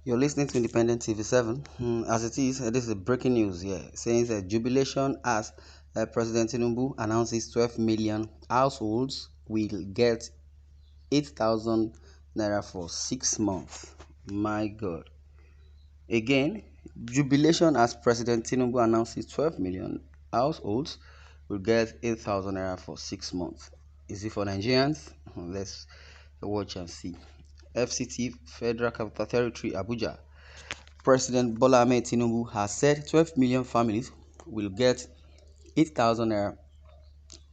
You're listening to Independent TV 7. As it is, this is breaking news here, saying that jubilation as President Tinubu announces 12 million households will get 8,000 naira for 6 months. My God. Again, jubilation as President Tinubu announces 12 million households will get 8,000 naira for 6 months. Is it for Nigerians? Let's watch and see. FCT, Federal Capital Territory, Abuja. President Bola Ahmed Tinubu has said 12 million families will get 8,000 naira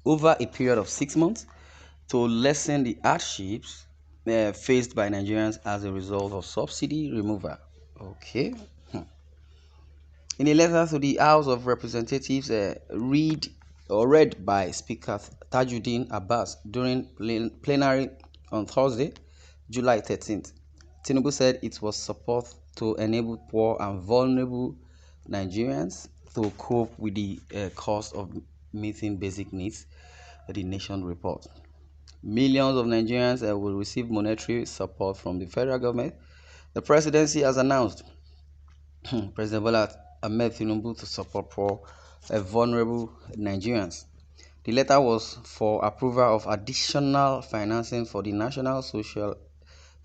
over a period of 6 months to lessen the hardships faced by Nigerians as a result of subsidy removal. Okay. In a letter to the House of Representatives, read by Speaker Tajuddin Abbas during plenary on Thursday, July 13th, Tinubu said it was support to enable poor and vulnerable Nigerians to cope with the cost of meeting basic needs, the nation report. Millions of Nigerians will receive monetary support from the federal government. The presidency has announced President Bola Ahmed Tinubu to support poor, vulnerable Nigerians. The letter was for approval of additional financing for the National Social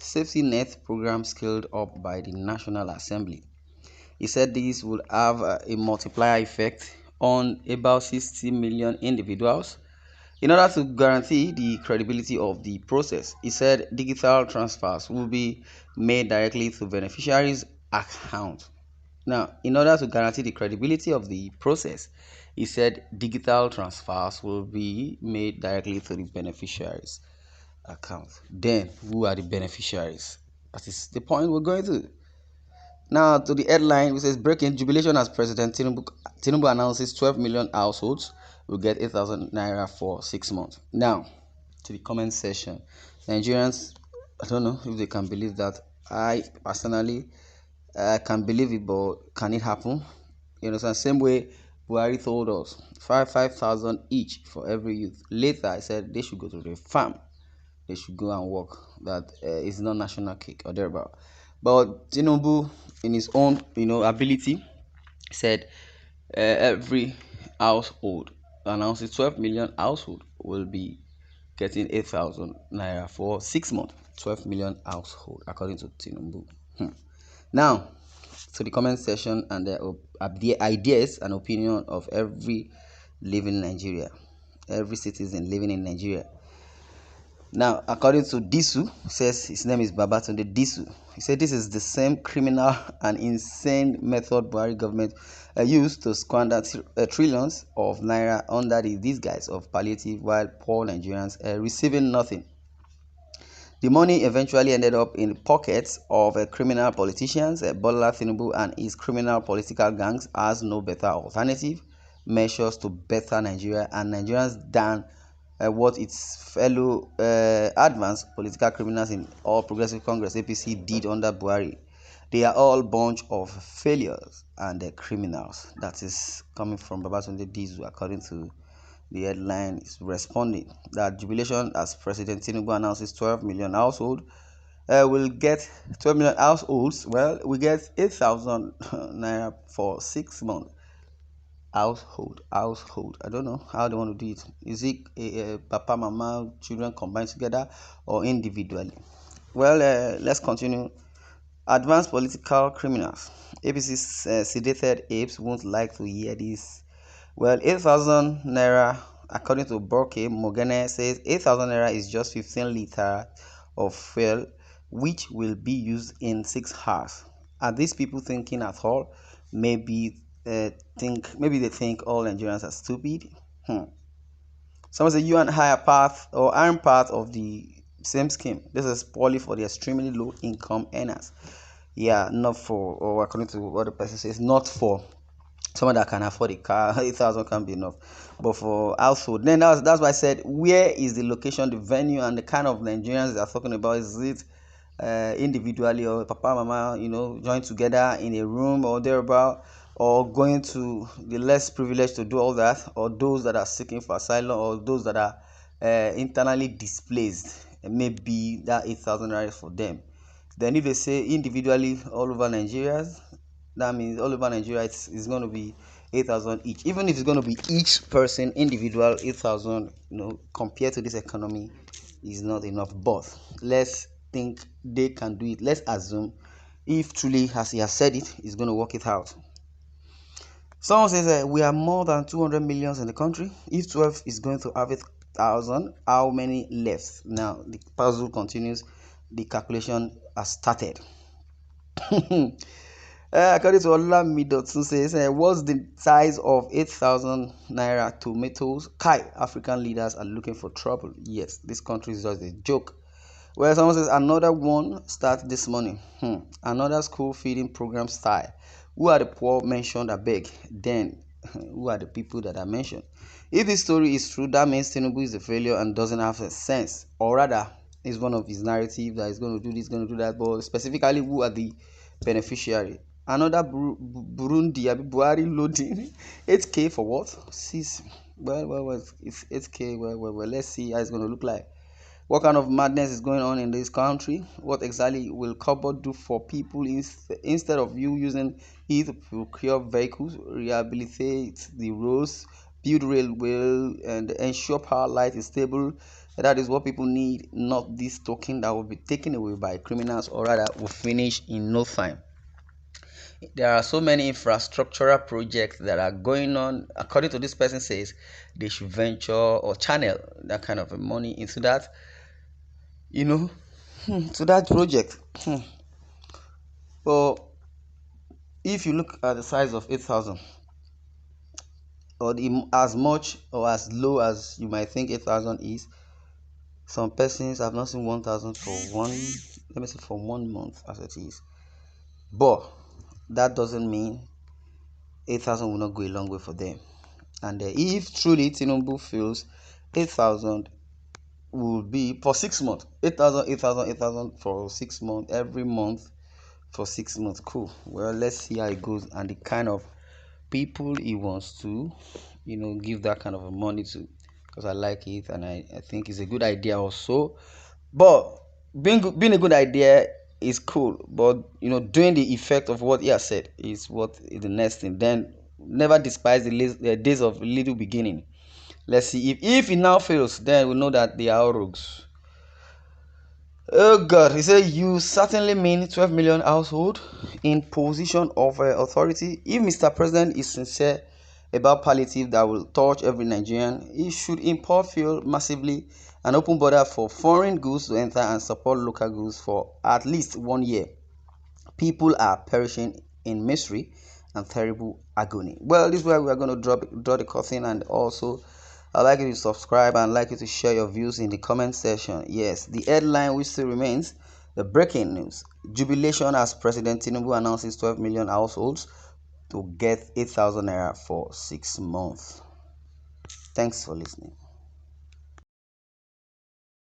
Safety Net program scaled up by the National Assembly. He said this would have a multiplier effect on about 60 million individuals. In order to guarantee the credibility of the process, he said digital transfers will be made directly to beneficiaries' accounts. Now, in order to guarantee the credibility of the process, he said digital transfers will be made directly to the beneficiaries' accounts. Then, who are the beneficiaries? That is the point we're going to. Now, to the headline, which says breaking jubilation as President Tinubu announces 12 million households will get 8,000 naira for 6 months. Now, to the comment section, Nigerians, I don't know if they can believe that. I personally can believe it, but can it happen? You know, same way Buhari told us 5,000 each for every youth. Later, I said they should go to the farm, they should go and work. That is not national cake or thereabout. But Tinubu, in his own ability, said every household announces 12 million household will be getting 8,000 naira for 6 months. 12 million household, according to Tinubu. Now, to the comment section and the ideas and opinion of every living in Nigeria, every citizen living in Nigeria. Now, according to Disu, says his name is Babatunde Disu. He said this is the same criminal and insane method Buhari government used to squander trillions of naira under the disguise of palliative, while poor Nigerians receiving nothing. The money eventually ended up in the pockets of criminal politicians. Bola Tinubu and his criminal political gangs has no better alternative measures to better Nigeria and Nigerians than what its fellow advanced political criminals in All Progressive Congress (APC) did under Buhari. They are all bunch of failures and criminals. That is coming from Babatunde Dizu, according to the headline is responding that jubilation as President Tinubu announces 12 million households will get 12 million households. Well, we get 8,000 naira for 6 months. Household. I don't know how they want to do it. Is it papa, mama, children combined together or individually? Well, let's continue. Advanced political criminals. APC's sedated apes won't like to hear this. Well, 8,000 naira, according to Borke Mogene, says 8,000 naira is just 15 liters of fuel, which will be used in 6 hours. Are these people thinking at all? Maybe they think all Nigerians are stupid. Someone say you and I are part of the same scheme. This is poorly for the extremely low income earners. Yeah, not for, or according to what the person says, not for someone that can afford a car. 8,000 can be enough, but for household, then that's why I said, where is the location, the venue, and the kind of Nigerians they are talking about? Is it individually, or papa, mama, joined together in a room or thereabout, or going to the less privileged to do all that, or those that are seeking for asylum, or those that are internally displaced? Maybe that 8,000 naira for them. Then if they say individually all over Nigeria, that means all over Nigeria it's going to be 8,000 each. Even if it's going to be each person individual 8,000, compared to this economy, is not enough. But let's think they can do it. Let's assume if truly, as he has said it, he's going to work it out. Someone says we are more than 200 millions in the country. If 12 is going to have 1,000, how many left? Now the puzzle continues. The calculation has started. According to Olamidotun says, what's the size of 8,000 naira tomatoes? Kai, African leaders are looking for trouble. Yes, this country is just a joke. Well, someone says another one starts this morning. Another school feeding program style. Who are the poor mentioned? I beg. Then, who are the people that are mentioned? If this story is true, that means Tinubu is a failure and doesn't have a sense, or rather, is one of his narrative that is going to do this, going to do that. But specifically, who are the beneficiary? Another Burundi, Buhari loading 8K for what? Six. Well, it's 8K. Well, let's see how it's going to look like. What kind of madness is going on in this country? What exactly will cupboard do for people instead of you using it to procure vehicles, rehabilitate the roads, build railway, and ensure power light is stable? That is what people need, not this token that will be taken away by criminals, or rather will finish in no time. There are so many infrastructural projects that are going on. According to this person says, they should venture or channel that kind of money into that, to that project. But if you look at the size of 8,000, or as much or as low as you might think 8,000 is, some persons have not seen 1,000 for let me say for 1 month as it is. But that doesn't mean 8,000 will not go a long way for them. And if truly Tinubu feels 8,000 will be for 6 months, 8,000, 8,000, 8,000 for 6 months, every month for 6 months. Cool. Well, let's see how it goes and the kind of people he wants to, give that kind of money to, because I like it and I think it's a good idea also. But being a good idea is cool, but doing the effect of what he has said is what is the next thing. Then never despise the days of little beginning. Let's see if it now fails, then we know that they are all rogues. Oh God, he said you certainly mean 12 million household in position of authority. If Mr. President is sincere about palliative that will touch every Nigerian, he should import fuel massively and open border for foreign goods to enter and support local goods for at least 1 year. People are perishing in misery and terrible agony. Well, this is where we are going to draw the curtain, and also I'd like you to subscribe and like you to share your views in the comment section. Yes, the headline which still remains, the breaking news. Jubilation as President Tinubu announces 12 million households to get 8,000 naira for 6 months. Thanks for listening.